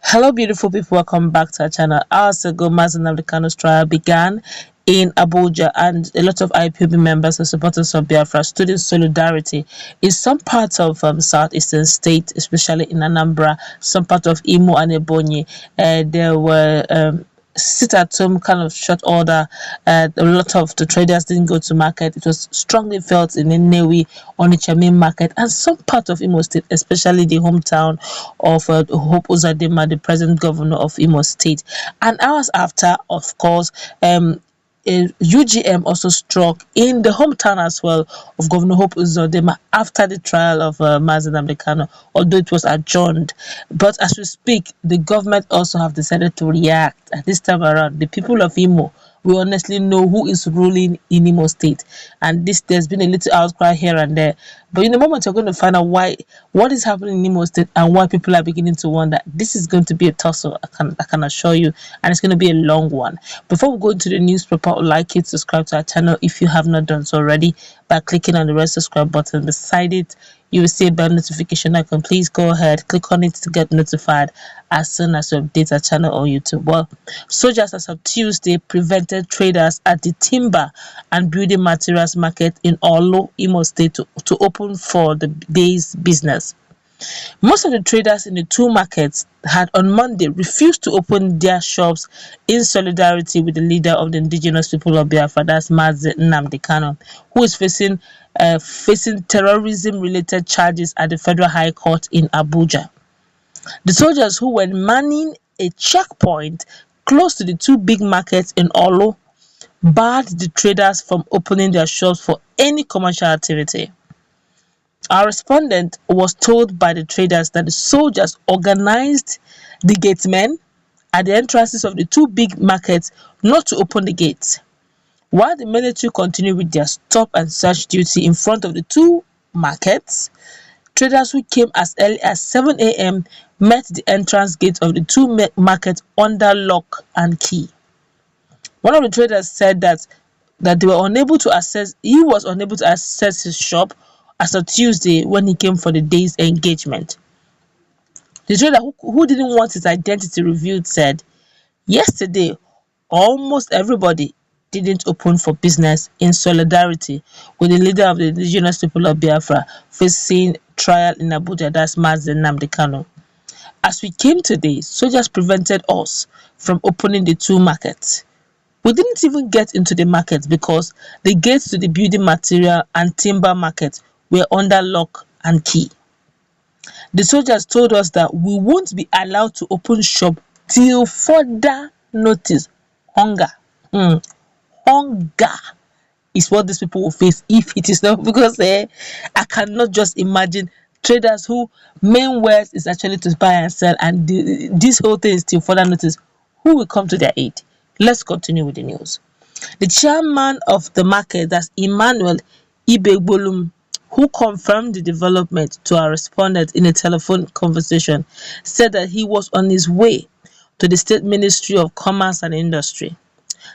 Hello, beautiful people. Welcome back to our channel. Hours ago, Nnamdi Kanu's trial began in Abuja, and a lot of IPOB members and supporters of Biafra stood in solidarity in some parts of southeastern state, especially in Anambra, some part of Imo and Ebonyi. There were sit at home kind of short order. A lot of the traders didn't go to market. It was strongly felt in Nnewi, Onitsha main market, and some part of Imo State, especially the hometown of Hope Uzadima, the present governor of Imo State. And hours after, of course, UGM also struck in the hometown as well of Governor Hope Uzodinma after the trial of Nnamdi Kanu, although it was adjourned. But as we speak, the government also have decided to react. At this time around, the people of Imo, we honestly know who is ruling in Imo State, and there's been a little outcry here and there. But in a moment, you're going to find out what is happening in Imo State and why people are beginning to wonder. This is going to be a tussle, I can assure you, and it's going to be a long one. Before we go into the newspaper, I'd like you to subscribe to our channel if you have not done so already by clicking on the red subscribe button. Beside it, you will see a bell notification icon. Please go ahead, click on it to get notified as soon as we update our channel on YouTube. Well, soldiers as of Tuesday prevented traders at the timber and building materials market in Olo, Imo State to open for the day's business. Most of the traders in the two markets had on Monday refused to open their shops in solidarity with the leader of the indigenous people of Biafra, that's Nnamdi Kanu, who is facing terrorism-related charges at the Federal High Court in Abuja. The soldiers who were manning a checkpoint close to the two big markets in Olo barred the traders from opening their shops for any commercial activity. Our respondent was told by the traders that the soldiers organized the gatemen at the entrances of the two big markets not to open the gates, while the military continued with their stop and search duty in front of the two markets. Traders who came as early as 7 a.m. met the entrance gate of the two markets under lock and key. One of the traders said that they were unable to access. He was unable to access his shop as of Tuesday when he came for the day's engagement. The trader who didn't want his identity revealed said, yesterday, almost everybody didn't open for business in solidarity with the leader of the indigenous people of Biafra facing trial in Abuja, that's Nnamdi Kanu. As we came today, soldiers prevented us from opening the two markets. We didn't even get into the market because the gates to the building material and timber market were under lock and key. The soldiers told us that we won't be allowed to open shop till further notice. Hunger. Hunger is what these people will face if it is not, because I cannot just imagine traders who main words is actually to buy and sell, and this whole thing is till further notice. Who will come to their aid? Let's continue with the news. The chairman of the market, that's Emmanuel Ibegbolum, who confirmed the development to our respondent in a telephone conversation, said that he was on his way to the State Ministry of Commerce and Industry.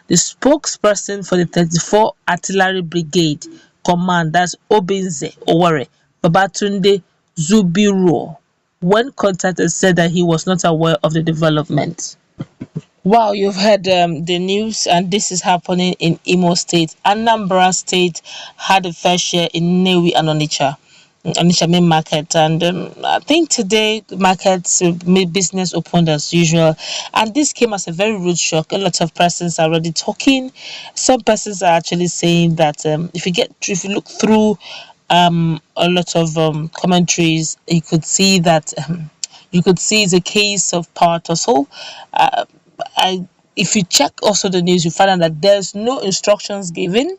The spokesperson for the 34 Artillery Brigade Command, that's Obinze Owore Babatunde Zubiro, when contacted, said that he was not aware of the development. Wow, you've heard the news, and this is happening in Imo State. Anambra State had a fair share in Nnewi and Onitsha main market, and I think today the markets business opened as usual, and this came as a very rude shock. A lot of persons are already talking. Some persons are actually saying that if you look through a lot of commentaries, you could see that it's a case of power tussle. If you check also the news, you find out that there's no instructions given,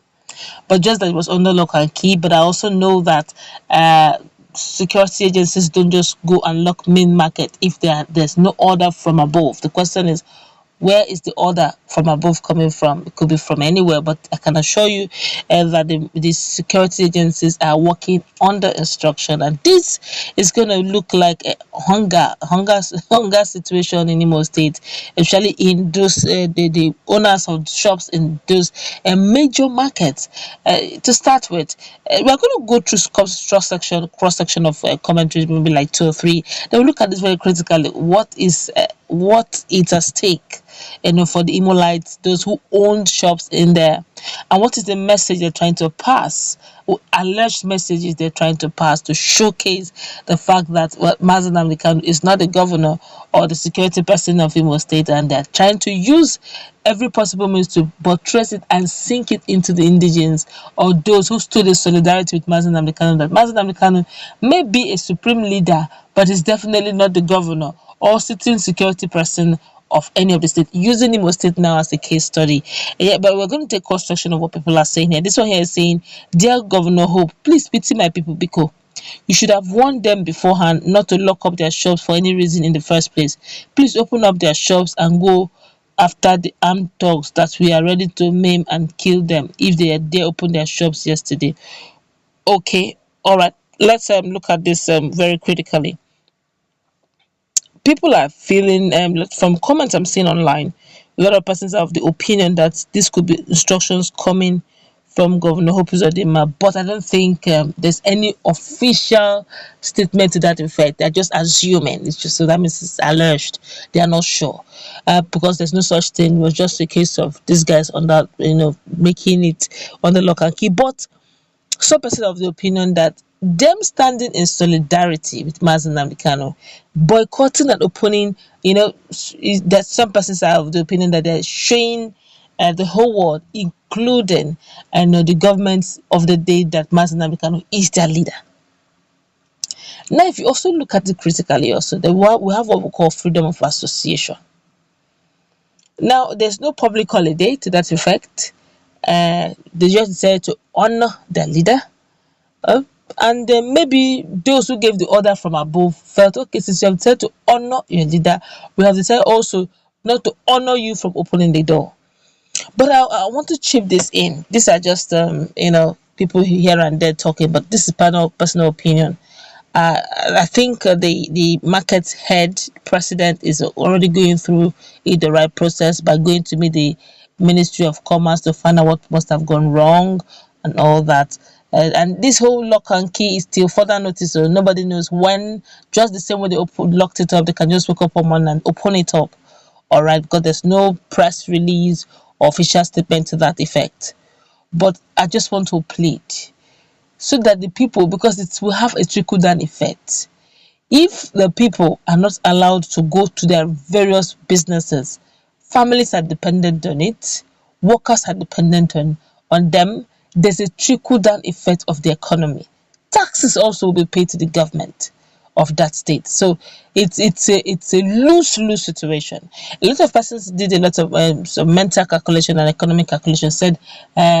but just that it was under lock and key. But I also know that security agencies don't just go and lock main market if there's no order from above. The question is, where is the order from above coming from? It could be from anywhere, but I can assure you that the security agencies are working under instruction, and this is going to look like a hunger situation in Imo State, especially in those the owners of shops in those major markets. To start with, we're going to go through cross section of commentaries, maybe like 2 or 3. Then we look at this very critically. What is what is at stake, for the Imolites, those who own shops in there, and what is the message they're trying to pass, alleged messages they're trying to pass to showcase the fact that Mazi Nnamdi Kanu is not the governor or the security person of Imo State, and they're trying to use every possible means to buttress it and sink it into the indigenes or those who stood in solidarity with Mazi Nnamdi Kanu, that Mazi Nnamdi Kanu may be a supreme leader, but is definitely not the governor or sitting security person of any of the state, using Imo State now as a case study. Yeah, but we're going to take construction of what people are saying here. This one here is saying, "Dear Governor Hope, please pity my people because you should have warned them beforehand not to lock up their shops for any reason in the first place. Please open up their shops and go after the armed thugs that we are ready to maim and kill them if they opened their shops yesterday." Okay, all right. Let's look at this very critically. People are feeling, from comments I'm seeing online, a lot of persons are of the opinion that this could be instructions coming from Governor Hope Uzodinma, but I don't think there's any official statement to that effect. They're just assuming. It's just, so that means it's alleged. They are not sure, because there's no such thing. It was just a case of these guys on that, making it on the lock and key. But some person of the opinion that them standing in solidarity with Mazi Nnamdi Kanu, boycotting and opening, that some persons are of the opinion that they're showing the whole world, including the governments of the day, that Mazi Nnamdi Kanu is their leader. Now, if you also look at it critically, also we have what we call freedom of association. Now, there's no public holiday to that effect. They just decided to honor their leader. And maybe those who gave the order from above felt, okay, since you have decided to honor your leader, we have decided also not to honor you from opening the door. But I want to chip this in. These are just, people here and there talking, but this is personal opinion. I think the market head president is already going through the right process by going to meet the Ministry of Commerce to find out what must have gone wrong and all that. And this whole lock and key is still further notice, so nobody knows when. Just the same way they locked it up, they can just wake up one morning and open it up. All right, because there's no press release or official statement to that effect. But I just want to plead so that the people, because it will have a trickle down effect. If the people are not allowed to go to their various businesses, families are dependent on it, workers are dependent on them, there's a trickle down effect of the economy. Taxes also will be paid to the government of that state. So it's a lose-lose situation. A lot of persons did a lot of some mental calculation and economic calculation, said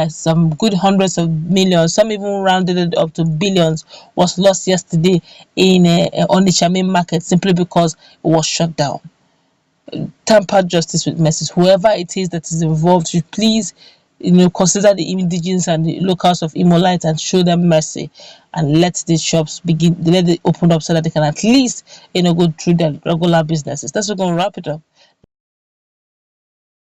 some good hundreds of millions, some even rounded it up to billions, was lost yesterday in on the Chamin market simply because it was shut down. Tamper justice with mercy. Whoever it is that is involved should please consider the indigenes and the locals of Imolite and show them mercy and let these shops let it open up so that they can at least go through their regular businesses. That's what we're going to wrap it up.